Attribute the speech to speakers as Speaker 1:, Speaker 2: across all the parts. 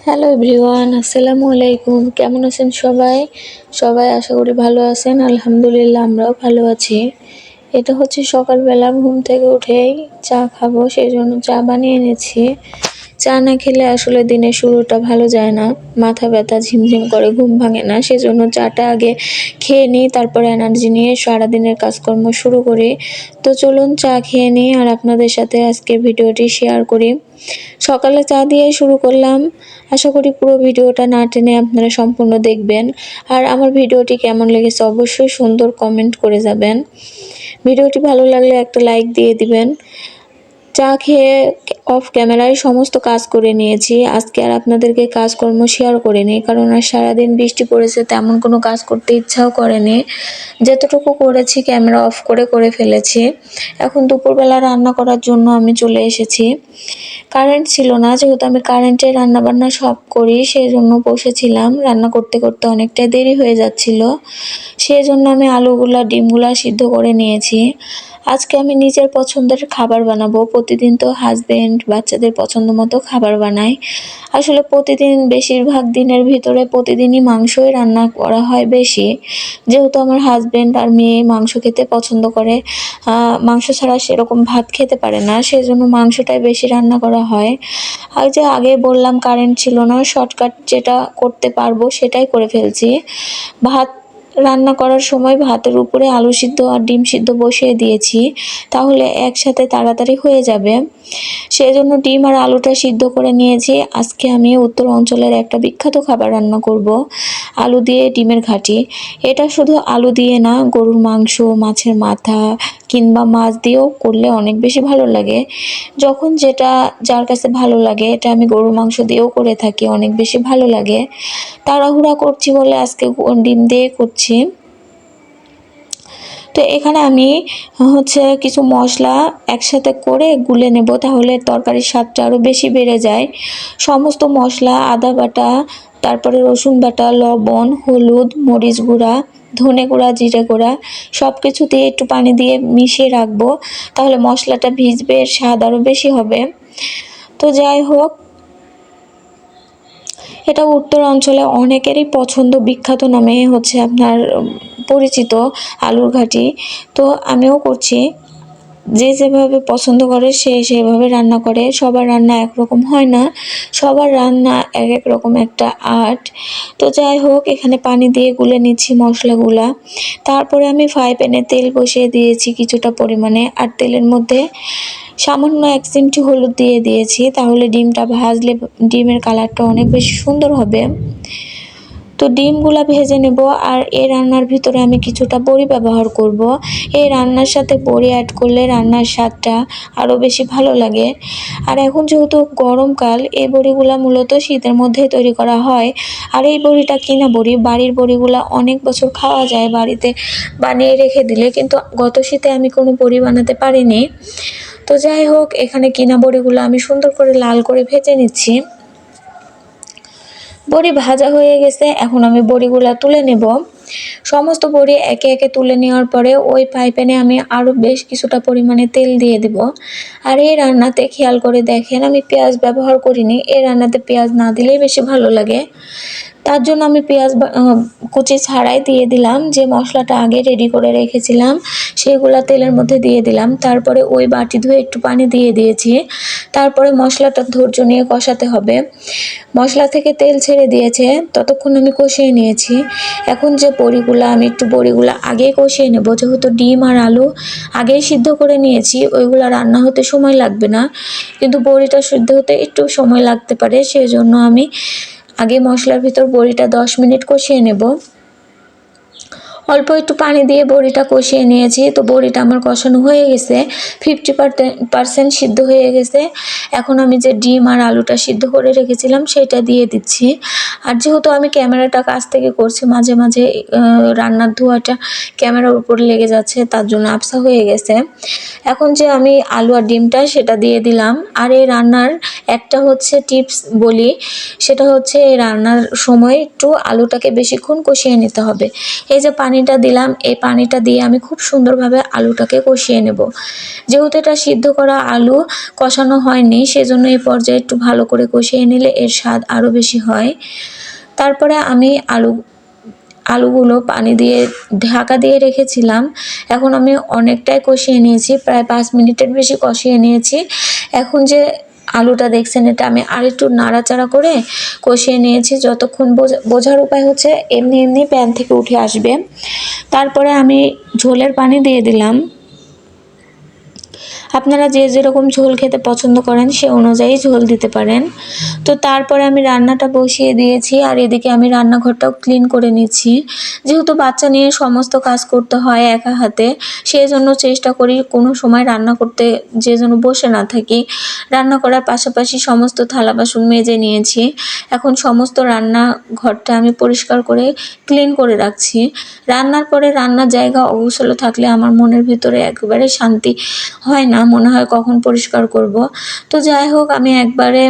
Speaker 1: Hello everyone, আসসালামু আলাইকুম। কেমন আছেন সবাই? সবাই আশা করি ভালো আছেন। আলহামদুলিল্লাহ আমরাও ভালো আছি। এটা হচ্ছে সকালবেলা ঘুম থেকে উঠেই চা খাবো, সেই জন্য চা বানিয়ে এনেছি। চা না খেলে আসলে দিনের শুরুটা ভালো যায় না, মাথা ব্যথা, ঝিমঝিম করে, ঘুম ভাঙে না। সেজন্য চাটা আগে খেয়ে নিই, তারপর এনার্জি নিয়ে সারাদিনের কাজকর্ম শুরু করি। তো চলুন চা খেয়ে নিই আর আপনাদের সাথে আজকে ভিডিওটি শেয়ার করি। সকালে চা দিয়ে শুরু করলাম। আশা করি পুরো ভিডিওটা না টেনে আপনারা সম্পূর্ণ দেখবেন। আর আমার ভিডিওটি কেমন লেগেছে অবশ্যই সুন্দর কমেন্ট করে যাবেন। ভিডিওটি ভালো লাগলে একটা লাইক দিয়ে দিবেন। চা খেয়ে অফ ক্যামেরায় সমস্ত কাজ করে নিয়েছি। আজকে আর আপনাদেরকে কাজকর্ম শেয়ার করিনি, কারণ আর সারাদিন বৃষ্টি পড়েছে, তেমন কোনো কাজ করতে ইচ্ছাও করেনি। যতটুকু করেছি ক্যামেরা অফ করে ফেলেছি। এখন দুপুরবেলা রান্না করার জন্য আমি চলে এসেছি। কারেন্ট ছিল না, যেহেতু আমি কারেন্টে রান্নাবান্না সব করি, সেই জন্য বসেছিলাম। রান্না করতে করতে অনেকটাই দেরি হয়ে যাচ্ছিল, সেই জন্য আমি আলুগুলা ডিমগুলা সিদ্ধ করে নিয়েছি। আজকে আমি নিজের পছন্দের খাবার বানাবো। প্রতিদিন তো হাজবেন্ড বাচ্চাদের পছন্দ মতো খাবার বানাই। আসলে প্রতিদিন বেশিরভাগ দিনের ভিতরে প্রতিদিনই মাংসই রান্না করা হয় বেশি, যেহেতু আমার হাজবেন্ড আর মেয়ে মাংস খেতে পছন্দ করে। মাংস ছাড়া সেরকম ভাত খেতে পারে না, সেজন্য মাংসটাই বেশি রান্না করা হয়। আর যে আগে বললাম কারেন্ট ছিল না, শর্টকাট যেটা করতে পারবো সেটাই করে ফেলছি। ভাত রান্না করার সময় ভাতের উপরে আলু সিদ্ধ আর ডিম সিদ্ধ বসিয়ে দিয়েছি, তাহলে একসাথে তাড়াতাড়ি হয়ে যাবে। সেজন্য ডিম আর আলুটা সিদ্ধ করে নিয়েছি। আজকে আমি উত্তর অঞ্চলের একটা বিখ্যাত খাবার রান্না করব, আলু দিয়ে ডিমের ঘাঁটি। এটা শুধু আলু দিয়ে না, গরুর মাংস, মাছের মাথা কিংবা মাছ দিয়েও করলে অনেক বেশি ভালো লাগে। যখন যেটা যার কাছে ভালো লাগে, এটা আমি গরুর মাংস দিয়েও করে থাকি, অনেক বেশি ভালো লাগে। তাড়াহুড়া করছি বলে আজকে ডিম দিয়ে করছি। তো এখানে আমি কিছু মশলা একসাথে করে গুলে নেব, তাহলে তরকারির স্বাদটা আরও বেশি বেড়ে যায়। সমস্ত মশলা, আদা বাটা, তারপরে রসুন বাটা, লবণ, হলুদ, মরিচ গুঁড়া, ধনে গুঁড়া, জিরে গুঁড়া সব কিছু দিয়ে একটু পানি দিয়ে মিশিয়ে রাখবো, তাহলে মশলাটা ভিজবে, স্বাদ আরও বেশি হবে। তো যাই হোক, এটা উত্তর অঞ্চলে অনেকেরই পছন্দ, বিখ্যাত নামে আপনার পরিচিত আলুর ঘাঁটি। তো আমিও করছি। যে যেভাবে পছন্দ করে সে সেভাবে রান্না করে। সবার রান্না একরকম হয় না, সবার রান্না এক এক রকম একটা আর্ট। তো যাই হোক, এখানে পানি দিয়ে গুলে নিচ্ছি মশলাগুলা। তারপরে আমি ফ্রাই প্যানে তেল বসিয়ে দিয়েছি কিছুটা পরিমাণে, আর তেলের মধ্যে সামান্য 1 চিমটি হলুদ দিয়ে দিয়েছি, তাহলে ডিমটা ভাজলে ডিমের কালারটা অনেক বেশি সুন্দর হবে। তো ডিমগুলা ভেজে নেব। আর এই রান্নার ভিতরে আমি কিছুটা বড়ি ব্যবহার করব। এই রান্নার সাথে বড়ি অ্যাড করলে রান্নার স্বাদটা আরও বেশি ভালো লাগে। আর এখন যেহেতু গরমকাল, এই বড়িগুলা মূলত শীতের মধ্যেই তৈরি করা হয়। আর এই বড়িটা কিনা বড়ি, বাড়ির বড়িগুলা অনেক বছর খাওয়া যায় বাড়িতে বানিয়ে রেখে দিলে, কিন্তু গত শীতে আমি কোনো বড়ি বানাতে পারিনি। তো যাই হোক, এখানে কিনা বড়িগুলো আমি সুন্দর করে লাল করে ভেজে নিচ্ছি। বড়ি ভাজা হয়ে গেছে, এখন আমি বড়িগুলা তুলে নেব। সমস্ত বড়ি একে একে তুলে নেওয়ার পরে ওই ফ্রাই প্যানে আমি আরও বেশ কিছুটা পরিমাণে তেল দিয়ে দেব। আর এই রান্নাতে খেয়াল করে দেখেন, আমি পেঁয়াজ ব্যবহার করিনি। এই রান্নাতে পেঁয়াজ না দিলেই বেশি ভালো লাগে, তার জন্য আমি পেঁয়াজ কুচি ছাড়াই দিয়ে দিলাম। যে মশলাটা আগে রেডি করে রেখেছিলাম সেগুলা তেলের মধ্যে দিয়ে দিলাম। তারপরে ওই বাটি ধুয়ে একটু পানি দিয়ে দিয়েছি। তারপরে মশলাটা ধৈর্য নিয়ে কষাতে হবে। মশলা থেকে তেল ছেড়ে দিয়েছে, ততক্ষণ আমি কষিয়ে নিয়েছি। এখন যে বড়িগুলা, আমি একটু বড়িগুলা আগেই কষিয়ে নেব, যেহেতু ডিম আর আলু আগেই সিদ্ধ করে নিয়েছি, ওইগুলা রান্না হতে সময় লাগবে না, কিন্তু বড়িটা সিদ্ধ হতে একটু সময় লাগতে পারে। সেই জন্য আমি আগে মশলার ভিতর বড়িটা 10 মিনিট কষিয়ে নেব। অল্প একটু পানি দিয়ে বড়িটা কষিয়ে নিয়েছি। তো বড়িটা আমার কষানো হয়ে গেছে, 50% সিদ্ধ হয়ে গেছে। এখন আমি যে ডিম আর আলুটা সিদ্ধ করে রেখেছিলাম সেটা দিয়ে দিচ্ছি। আর যেহেতু আমি ক্যামেরাটা কাছ থেকে করছি, মাঝে মাঝে রান্নার ধোঁয়াটা ক্যামেরার উপর লেগে যাচ্ছে, তার জন্য আবসা হয়ে গেছে। এখন যে আমি আলু আর ডিমটা সেটা দিয়ে দিলাম। আর এই রান্নার একটা টিপস বলি, সেটা হচ্ছে এই রান্নার সময় একটু আলুটাকে বেশিক্ষণ কষিয়ে নিতে হবে। এই যে পানি পানিটা দিলাম, এই পানিটা দিয়ে আমি খুব সুন্দরভাবে আলুটাকে কষিয়ে নেব। যেহেতু এটা সিদ্ধ করা আলু, কষানো হয়নি, সেজন্য এই পর্যায়ে একটু ভালো করে কষিয়ে নিলে এর স্বাদ আরও বেশি হয়। তারপরে আমি আলুগুলো পানি দিয়ে ঢাকা দিয়ে রেখেছিলাম। এখন আমি অনেকটাই কষিয়ে নিয়েছি, প্রায় 5 মিনিটের বেশি কষিয়ে নিয়েছি। এখন যে আলুটা দেখছেন, এটা আমি আরেকটু নাড়াচাড়া করে কষিয়ে নিয়েছি। যতক্ষণ বোঝার উপায় হচ্ছে এমনি এমনি প্যান থেকে উঠে আসবে। তারপরে আমি ঝোলের পানি দিয়ে দিলাম। আপনারা যে যেরকম ঝোল খেতে পছন্দ করেন সে অনুযায়ী ঝোল দিতে পারেন। তো তারপরে আমি রান্নাটা বসিয়ে দিয়েছি, আর এদিকে আমি রান্নাঘরটাও ক্লিন করে নিচ্ছি। যেহেতু বাচ্চা নিয়ে সমস্ত কাজ করতে হয় একা হাতে, সেই জন্য চেষ্টা করি কোনো সময় রান্না করতে যে যেন বসে না থাকি। রান্না করার পাশাপাশি সমস্ত থালা বাসন মেজে নিয়েছি। এখন সমস্ত রান্নাঘরটা আমি পরিষ্কার করে ক্লিন করে রাখছি। রান্নার পরে রান্নার জায়গা অগোছালো থাকলে আমার মনের ভিতরে একেবারে শান্তি হয় না, মনে হয় কখন পরিষ্কার করব। তো যাই হোক, আমি একবারে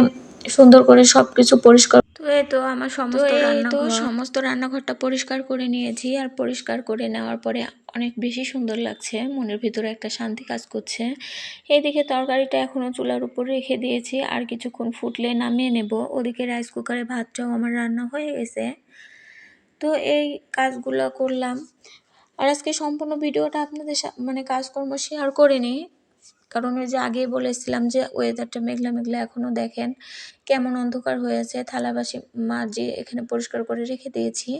Speaker 1: সুন্দর করে সব কিছু পরিষ্কার। তো এই তো আমার সমস্ত রান্নাঘরটা পরিষ্কার করে নিয়েছি। আর পরিষ্কার করে নেওয়ার পরে অনেক বেশি সুন্দর লাগছে, মনের ভিতরে একটা শান্তি কাজ করছে। এইদিকে তরকারিটা এখনও চুলার উপর রেখে দিয়েছি, আর কিছুক্ষণ ফুটলে নামিয়ে নেব। ওদিকে রাইস কুকারে ভাতটাও আমার রান্না হয়ে গেছে। তো এই কাজগুলো করলাম। আর আজকে সম্পূর্ণ ভিডিওটা আপনাদের কাজকর্ম শেয়ার করিনি, কারণ ওই যে আগেই বলেছিলাম যে ওয়েদারটা মেঘলা মেঘলা। এখনও দেখেন কেমন অন্ধকার হয়েছে। থালাবাসি মাজিয়ে এখানে পরিষ্কার করে রেখে দিয়েছি।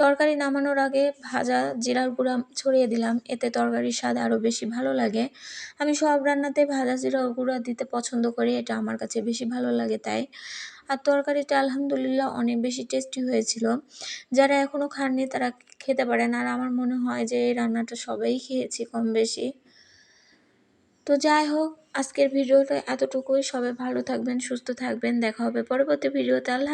Speaker 1: তরকারি নামানোর আগে ভাজা জিরার গুঁড়া ছড়িয়ে দিলাম, এতে তরকারির স্বাদ আরও বেশি ভালো লাগে। আমি সব রান্নাতে ভাজা জিরার গুঁড়া দিতে পছন্দ করি, এটা আমার কাছে বেশি ভালো লাগে তাই। আর তরকারিটা আলহামদুলিল্লাহ অনেক বেশি টেস্টি হয়েছিল। যারা এখনও খাননি তারা খেতে পারেন। আর আমার মনে হয় যে এই রান্নাটা সবাই খেয়েছি কম বেশি। তো যাই হোক, আজকের ভিডিওটা এতটুকুই। সবাই ভালো থাকবেন, সুস্থ থাকবেন। দেখা হবে পরবর্তী ভিডিওতে। আল্লাহ।